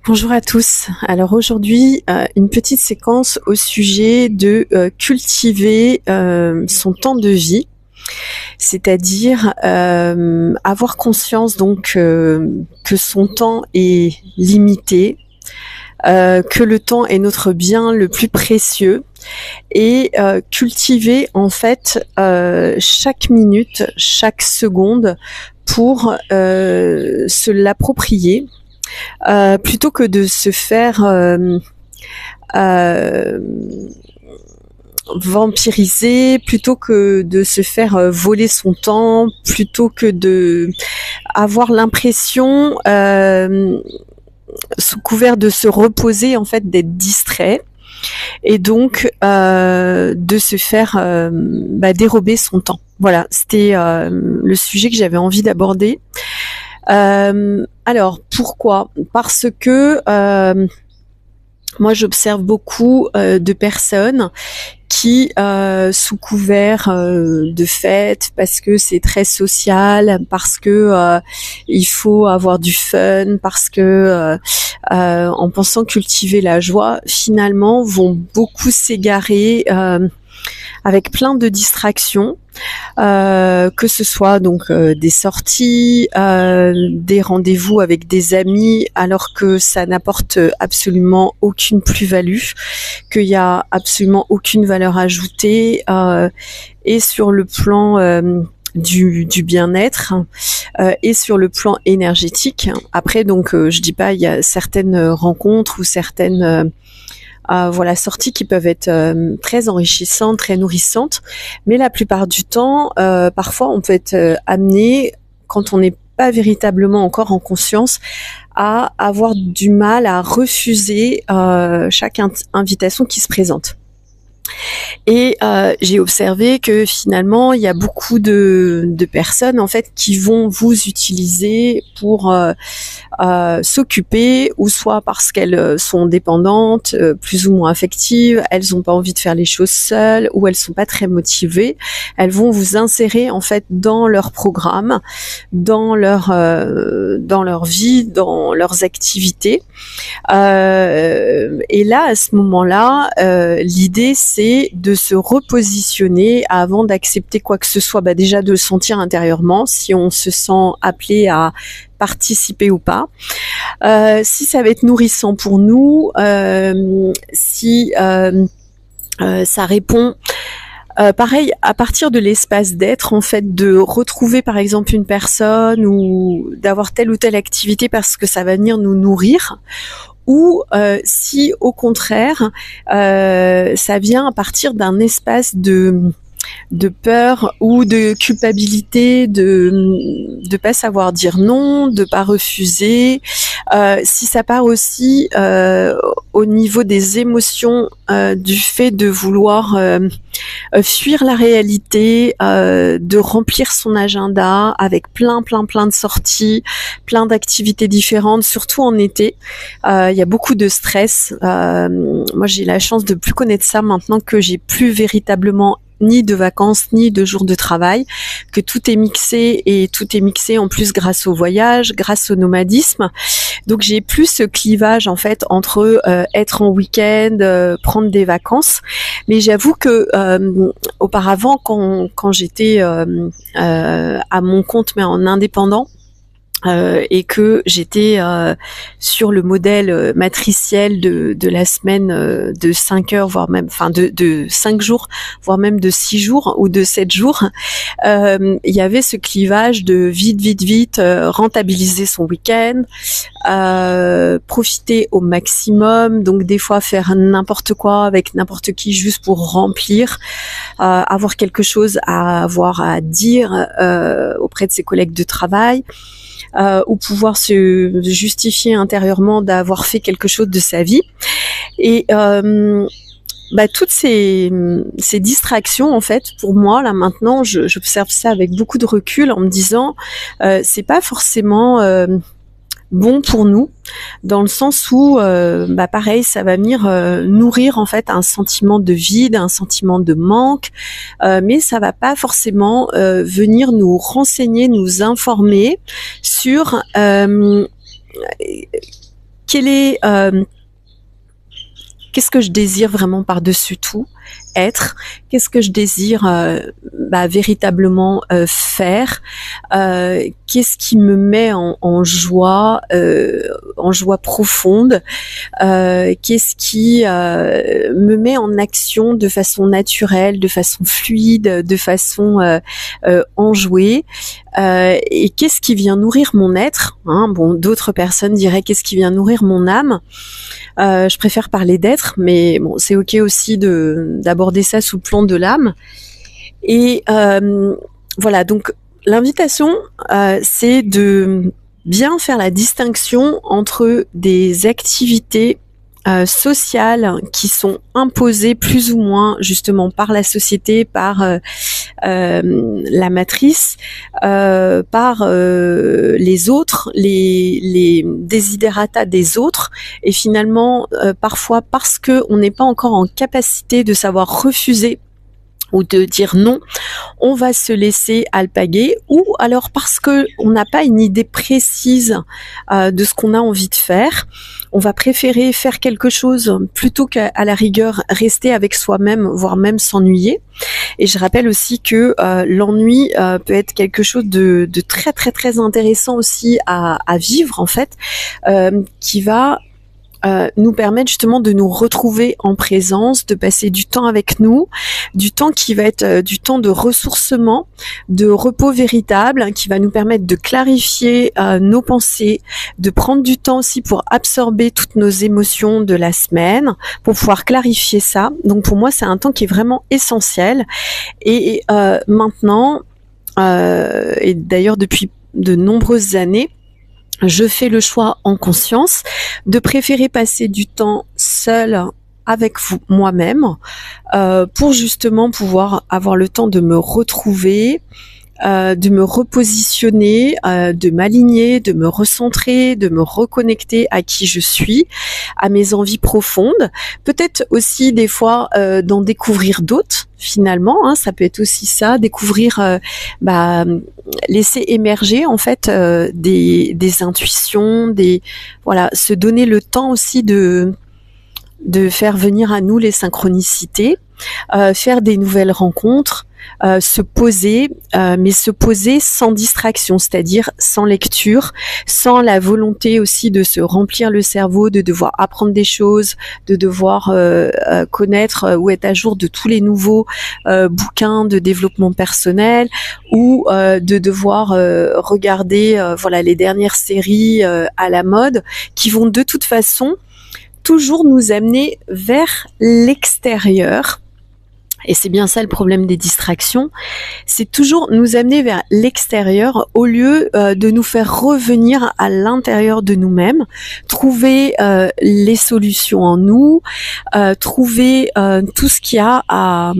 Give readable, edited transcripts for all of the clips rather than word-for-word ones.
Bonjour à tous. Alors aujourd'hui, une petite séquence au sujet de cultiver son temps de vie, c'est-à-dire avoir conscience donc que son temps est limité, que le temps est notre bien le plus précieux et cultiver en fait chaque minute, chaque seconde pour se l'approprier. Plutôt que de se faire euh, vampiriser, plutôt que de se faire voler son temps, plutôt que de avoir l'impression, sous couvert de se reposer, en fait, d'être distrait, et donc de se faire dérober son temps. Voilà, c'était le sujet que j'avais envie d'aborder. Alors, pourquoi? Parce que moi, j'observe beaucoup de personnes qui, sous couvert de fêtes, parce que c'est très social, parce que il faut avoir du fun, parce que en pensant cultiver la joie, finalement, vont beaucoup s'égarer avec plein de distractions. Que ce soit donc des sorties, des rendez-vous avec des amis, alors que ça n'apporte absolument aucune plus-value, qu'il y a absolument aucune valeur ajoutée, et sur le plan du bien-être et sur le plan énergétique. Après, donc, je dis pas, il y a certaines rencontres ou certaines voilà, sorties qui peuvent être très enrichissantes, très nourrissantes, mais la plupart du temps, parfois on peut être amené, quand on n'est pas véritablement encore en conscience, à avoir du mal à refuser chaque invitation qui se présente. Et j'ai observé que finalement, il y a beaucoup de personnes en fait qui vont vous utiliser pour s'occuper, ou soit parce qu'elles sont dépendantes, plus ou moins affectives, elles n'ont pas envie de faire les choses seules, ou elles sont pas très motivées. Elles vont vous insérer en fait dans leur programme, dans leur vie, dans leurs activités. Et là, à ce moment-là, l'idée c'est de se repositionner avant d'accepter quoi que ce soit. Déjà de le sentir intérieurement, si on se sent appelé à participer ou pas. Si ça va être nourrissant pour nous, si ça répond. Pareil, à partir de l'espace d'être, en fait, de retrouver par exemple une personne ou d'avoir telle ou telle activité parce que ça va venir nous nourrir, ou si au contraire ça vient à partir d'un espace de peur ou de culpabilité, de pas savoir dire non, de pas refuser. Si ça part aussi au niveau des émotions, du fait de vouloir fuir la réalité, de remplir son agenda avec plein de sorties, plein d'activités différentes, surtout en été. Il y a beaucoup de stress. Moi, j'ai la chance de plus connaître ça maintenant que j'ai plus véritablement ni de vacances, ni de jours de travail, que tout est mixé, et tout est mixé en plus grâce au voyage, grâce au nomadisme. Donc j'ai plus ce clivage en fait entre être en week-end, prendre des vacances. Mais j'avoue que auparavant, quand j'étais à mon compte mais en indépendant, et que j'étais sur le modèle matriciel de la semaine de 5 heures, voire même, enfin de 5 jours, voire même de 6 jours ou de 7 jours, il y avait ce clivage de vite, rentabiliser son week-end, profiter au maximum, donc des fois faire n'importe quoi avec n'importe qui juste pour remplir, avoir quelque chose à avoir à dire auprès de ses collègues de travail. Ou pouvoir se justifier intérieurement d'avoir fait quelque chose de sa vie. Et toutes ces distractions, en fait, pour moi, là maintenant, j'observe ça avec beaucoup de recul en me disant, c'est pas forcément bon pour nous, dans le sens où pareil, ça va venir nourrir en fait un sentiment de vide, un sentiment de manque, mais ça va pas forcément venir nous renseigner, nous informer sur Qu'est-ce que je désire vraiment par-dessus tout être? Qu'est-ce que je désire véritablement faire? Qu'est-ce qui me met en joie profonde? Qu'est-ce qui me met en action de façon naturelle, de façon fluide, de façon enjouée? Et qu'est-ce qui vient nourrir mon être, hein? Bon, d'autres personnes diraient qu'est-ce qui vient nourrir mon âme. Je préfère parler d'être, mais bon, c'est ok aussi d'aborder ça sous le plan de l'âme. Et voilà, donc l'invitation, c'est de bien faire la distinction entre des activités sociales qui sont imposées plus ou moins justement par la société, par la matrice, par les autres, les desiderata des autres, et finalement parfois parce que on n'est pas encore en capacité de savoir refuser ou de dire non, on va se laisser alpaguer, ou alors parce que on n'a pas une idée précise de ce qu'on a envie de faire, on va préférer faire quelque chose plutôt qu'à la rigueur rester avec soi-même, voire même s'ennuyer. Et je rappelle aussi que l'ennui peut être quelque chose de très très très intéressant aussi à vivre en fait, qui va nous permettre justement de nous retrouver en présence, de passer du temps avec nous, du temps qui va être du temps de ressourcement, de repos véritable, qui va nous permettre de clarifier nos pensées, de prendre du temps aussi pour absorber toutes nos émotions de la semaine, pour pouvoir clarifier ça. Donc pour moi, c'est un temps qui est vraiment essentiel. Et maintenant, et d'ailleurs depuis de nombreuses années, je fais le choix en conscience de préférer passer du temps seul avec moi-même pour justement pouvoir avoir le temps de me retrouver, de me repositionner, de m'aligner, de me recentrer, de me reconnecter à qui je suis, à mes envies profondes, peut-être aussi des fois d'en découvrir d'autres finalement, hein, ça peut être aussi ça, découvrir, laisser émerger en fait des intuitions, voilà, se donner le temps aussi de faire venir à nous les synchronicités, faire des nouvelles rencontres, se poser, mais se poser sans distraction, c'est-à-dire sans lecture, sans la volonté aussi de se remplir le cerveau, de devoir apprendre des choses, de devoir connaître ou être à jour de tous les nouveaux bouquins de développement personnel, ou de devoir regarder voilà les dernières séries à la mode qui vont de toute façon toujours nous amener vers l'extérieur. Et c'est bien ça le problème des distractions, c'est toujours nous amener vers l'extérieur au lieu de nous faire revenir à l'intérieur de nous-mêmes, trouver les solutions en nous, trouver tout ce qu'il y a à...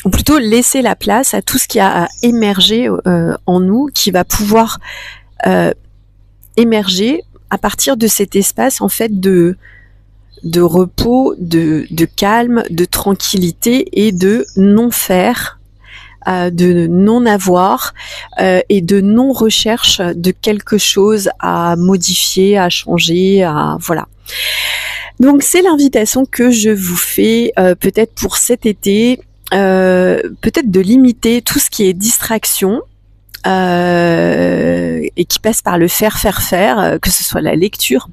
ou plutôt laisser la place à tout ce qui a à émerger en nous, qui va pouvoir émerger à partir de cet espace en fait de repos, de calme, de tranquillité et de non-faire, de non-avoir et de non-recherche de quelque chose à modifier, à changer, voilà. Donc c'est l'invitation que je vous fais peut-être pour cet été, peut-être de limiter tout ce qui est distraction, et qui passe par le faire, que ce soit la lecture,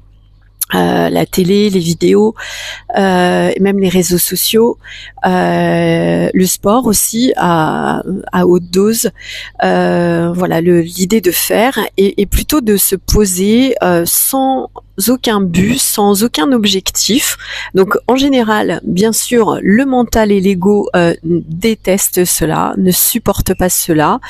la télé, les vidéos, et même les réseaux sociaux, le sport aussi à haute dose, voilà l'idée de faire et plutôt de se poser sans aucun but, sans aucun objectif. Donc en général, bien sûr, le mental et l'ego détestent cela, ne supportent pas cela.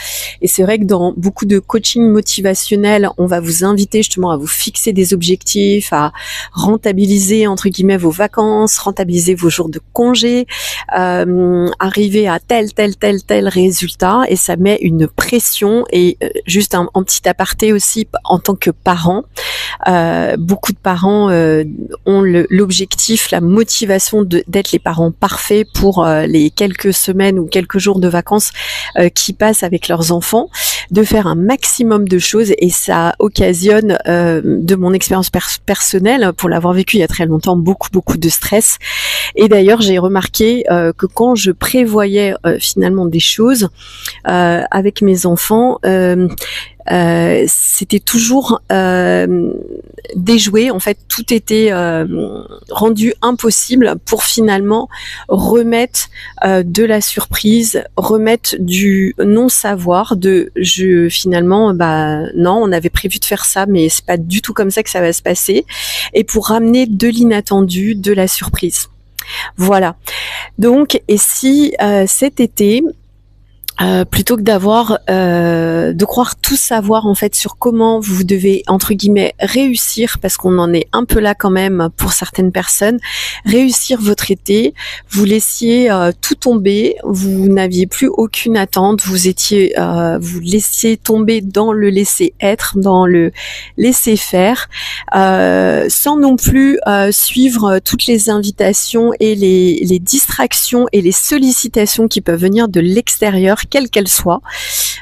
Et c'est vrai que dans beaucoup de coaching motivationnel, on va vous inviter justement à vous fixer des objectifs, à rentabiliser entre guillemets vos vacances, rentabiliser vos jours de congé, arriver à tel résultat, et ça met une pression. Et juste un petit aparté aussi, en tant que parent, beaucoup de parents ont l'objectif, la motivation d'être les parents parfaits pour les quelques semaines ou quelques jours de vacances qui passent avec leurs enfants. de faire un maximum de choses, et ça occasionne, de mon expérience personnelle, pour l'avoir vécu il y a très longtemps, beaucoup de stress. Et d'ailleurs, j'ai remarqué que quand je prévoyais finalement des choses avec mes enfants, c'était toujours déjoué. En fait, tout était rendu impossible pour finalement remettre de la surprise, remettre du non-savoir, finalement, non, on avait prévu de faire ça, mais c'est pas du tout comme ça que ça va se passer, et pour ramener de l'inattendu, de la surprise. Voilà. Donc, et si cet été, plutôt que de croire tout savoir en fait sur comment vous devez entre guillemets réussir, parce qu'on en est un peu là quand même pour certaines personnes, réussir votre été, vous laissiez tout tomber, vous n'aviez plus aucune attente, vous laissiez tomber dans le laisser être, dans le laisser faire, sans non plus suivre toutes les invitations et les distractions et les sollicitations qui peuvent venir de l'extérieur, quelles qu'elles soient,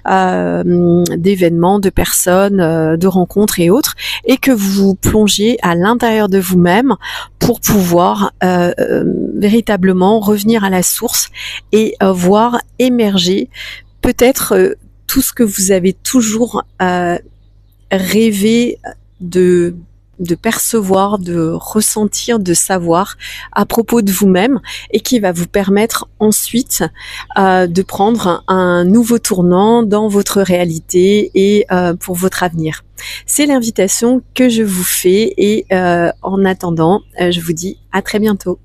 d'événements, de personnes, de rencontres et autres, et que vous plongiez à l'intérieur de vous-même pour pouvoir véritablement revenir à la source et voir émerger peut-être tout ce que vous avez toujours rêvé de percevoir, de ressentir, de savoir à propos de vous-même, et qui va vous permettre ensuite de prendre un nouveau tournant dans votre réalité et pour votre avenir. C'est l'invitation que je vous fais, et en attendant, je vous dis à très bientôt.